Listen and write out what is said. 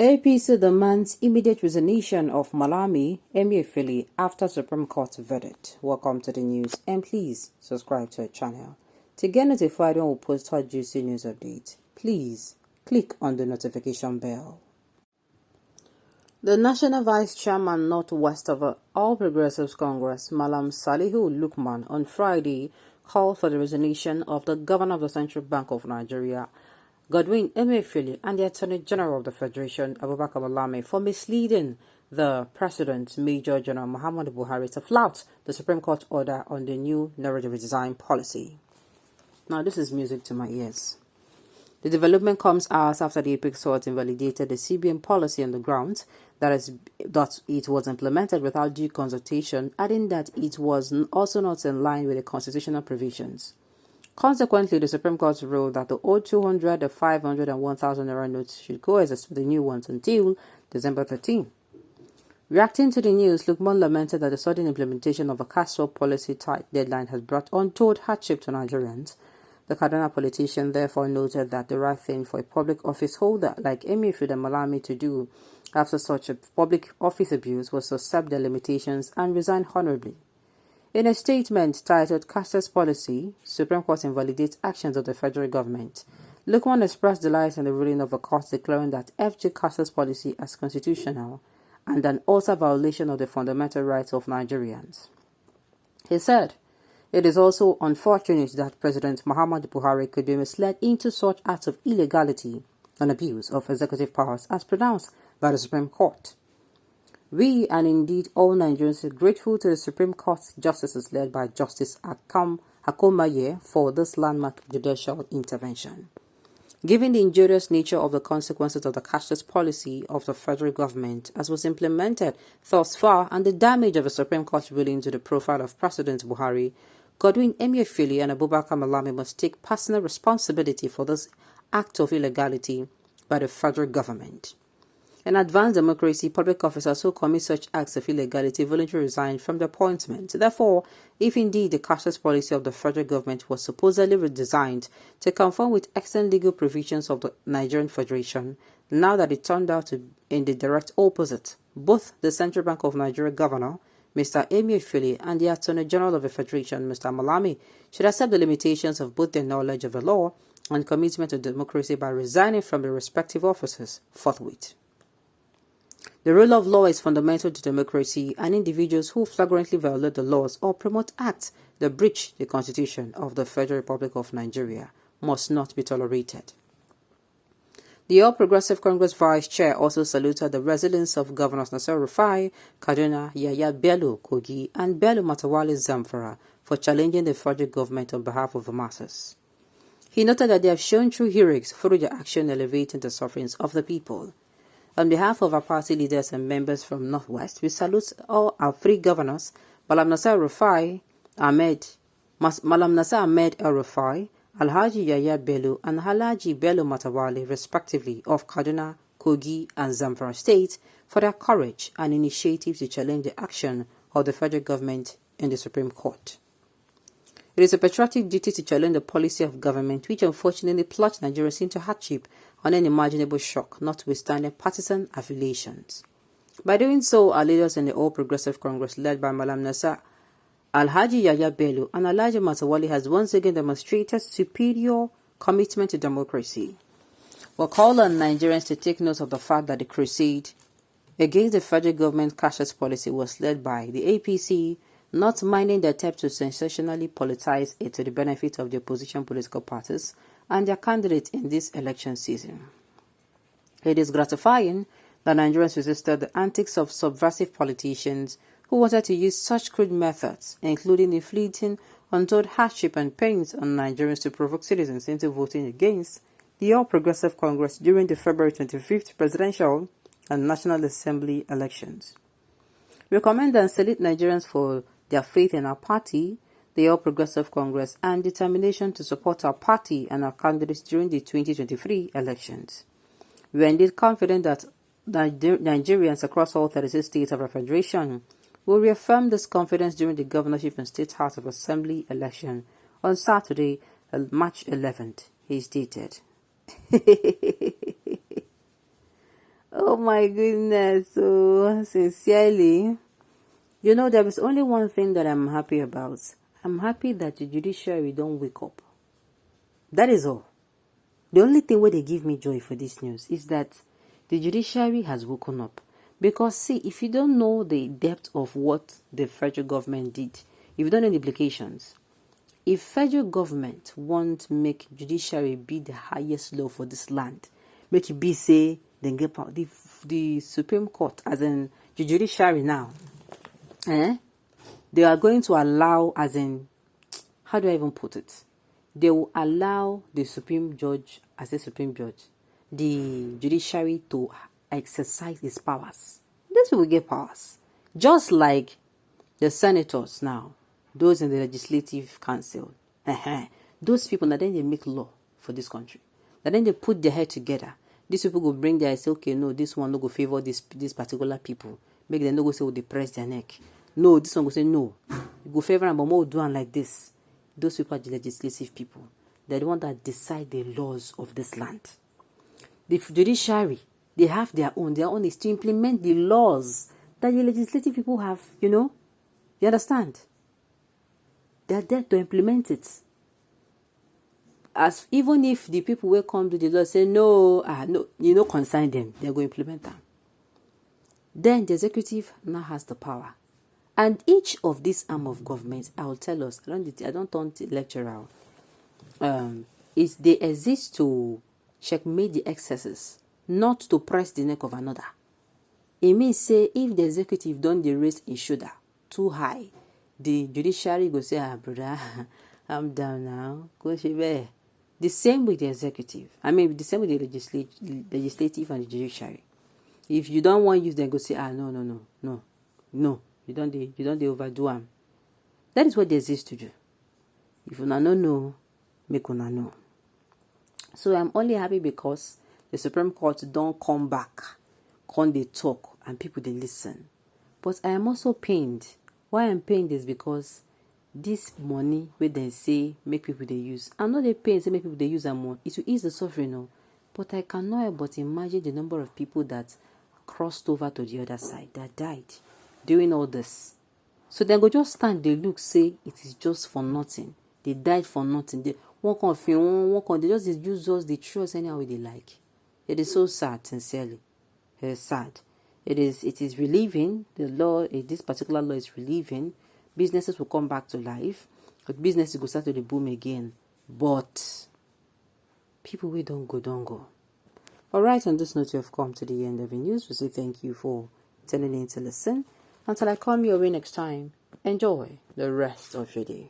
APC demands immediate resignation of Malami, Emefiele after Supreme Court verdict. Welcome to the news and please subscribe to our channel. To get notified when we post our juicy news updates, please click on the notification bell. The National Vice Chairman Northwest of All Progressives Congress, Malam Salihu Lukman, on Friday called for the resignation of the Governor of the Central Bank of Nigeria, Godwin Emefiele, and the Attorney General of the Federation, Abubakar Malami, for misleading the President, Major General Muhammadu Buhari, to flout the Supreme Court order on the new Naira design policy. Now, this is music to my ears. The development comes hours after the Apex Court invalidated the CBN policy on the grounds that it was implemented without due consultation, adding that it was also not in line with the constitutional provisions. Consequently, the Supreme Court ruled that the old 200, the 500, and 1,000 Naira notes should coexist with the new ones until December 13. Reacting to the news, Lukman lamented that the sudden implementation of a cash swap policy tight deadline has brought untold hardship to Nigerians. The Kaduna politician therefore noted that the right thing for a public office holder like Emefiele and Malami to do after such a public office abuse was to accept their limitations and resign honorably. In a statement titled Cashless Policy, Supreme Court invalidates actions of the federal government. Lukman expressed delight in the ruling of the court declaring that FG cashless policy as constitutional and an utter violation of the fundamental rights of Nigerians. He said, "It is also unfortunate that President Muhammadu Buhari could be misled into such acts of illegality and abuse of executive powers as pronounced by the Supreme Court. We, and indeed all Nigerians, are grateful to the Supreme Court justices led by Justice Akomaye for this landmark judicial intervention. Given the injurious nature of the consequences of the cashless policy of the federal government as was implemented thus far and the damage of the Supreme Court ruling to the profile of President Buhari, Godwin Emefiele and Abubakar Malami must take personal responsibility for this act of illegality by the federal government. In advanced democracy, public officers who commit such acts of illegality voluntarily resign from their appointment. Therefore, if indeed the cashless policy of the federal government was supposedly redesigned to conform with excellent legal provisions of the Nigerian Federation, now that it turned out to be in the direct opposite, both the Central Bank of Nigeria Governor, Mr. Emefiele, and the Attorney General of the Federation, Mr. Malami, should accept the limitations of both their knowledge of the law and commitment to democracy by resigning from their respective offices forthwith. The rule of law is fundamental to democracy, and individuals who flagrantly violate the laws or promote acts that breach the Constitution of the Federal Republic of Nigeria must not be tolerated." The All Progressive Congress Vice Chair also saluted the resilience of Governors Naira Rufai, Kaduna, Yahaya Bello, Kogi, and Bello Matawale Zamfara for challenging the federal government on behalf of the masses. He noted that they have shown true heroics through their action elevating the sufferings of the people. On behalf of our party leaders and members from Northwest, we salute all our three governors, Malam Nasir Ahmed El Rufai, Alhaji Yahya Bello, and Alhaji Bello Matawale, respectively, of Kaduna, Kogi, and Zamfara State, for their courage and initiative to challenge the action of the federal government in the Supreme Court. It is a patriotic duty to challenge the policy of government which unfortunately plunged Nigerians into hardship and unimaginable shock, notwithstanding partisan affiliations. By doing so, our leaders in the All Progressive Congress, led by Malam Nasir, Alhaji Yahya Bello, and Alhaji Matawale, has once again demonstrated superior commitment to democracy. We call on Nigerians to take note of the fact that the crusade against the federal government cashless policy was led by the APC, not minding the attempt to sensationally politicize it to the benefit of the opposition political parties and their candidates in this election season. It is gratifying that Nigerians resisted the antics of subversive politicians who wanted to use such crude methods, including inflicting untold hardship and pains on Nigerians to provoke citizens into voting against the All Progressive Congress during the February 25th presidential and National Assembly elections. We commend and salute Nigerians for their faith in our party, the All Progressive Congress, and determination to support our party and our candidates during the 2023 elections. We are indeed confident that Nigerians across all 36 states of our federation will reaffirm this confidence during the governorship and state house of assembly election on Saturday, March 11th, he stated. Oh my goodness. So sincerely, there is only one thing that I'm happy about. I'm happy that the judiciary don't wake up. That is all. The only thing where they give me joy for this news is that the judiciary has woken up. Because see, if you don't know the depth of what the federal government did, if you don't know the implications, if federal government want to make judiciary be the highest law for this land, make it be say then get power, the Supreme Court, as in the judiciary now, they are going to allow, as in, how do I even put it? They will allow the Supreme Judge, as a Supreme Judge, the judiciary to exercise its powers. This will get powers. Just like the senators now, those in the legislative council, those people, now then they make law for this country. Now then they put their head together. These people go bring their, say, okay, no, this one no go favor this particular people. Make them no go say, oh, they press their neck. No, this one go say, no. You go favor them, but more do one like this. Those people are the legislative people. They're the ones that decide the laws of this land. The judiciary, they have their own. Their own is to implement the laws that the legislative people have, You understand? They're there to implement it. As even if the people will come to the law say, no, consign them, they're going to implement them. Then the executive now has the power. And each of these arm of government, I will tell us, I don't want to lecture out. Is they exist to checkmate the excesses, not to press the neck of another. It means say if the executive don't raise his shoulder too high, the judiciary go say, brother, I'm down now. Go there. The same with the executive. The same with the legislative and the judiciary. If you don't want use, then go say, no. You don't overdo them. That is what they exist to do. If you don't know, make una know. So I'm only happy because the Supreme Court don't come back, they talk, and people they listen. But I am also pained. Why I'm pained is because this money where they say make people they use. I'm not a pain say make people they use them more. It will ease the suffering, no. But I cannot help but imagine the number of people that crossed over to the other side, that died doing all this. So they go just stand, they look, say it is just for nothing. They died for nothing. They they just use us, they trust anyhow they like. It is so sad, sincerely. It is sad. It is relieving. The law, this particular law is relieving. Businesses will come back to life. But businesses will start to the boom again. But people we don't go. Alright, on this note, you have come to the end of the news. We say thank you for tuning in to listen. Until I come your way next time, enjoy the rest of your day.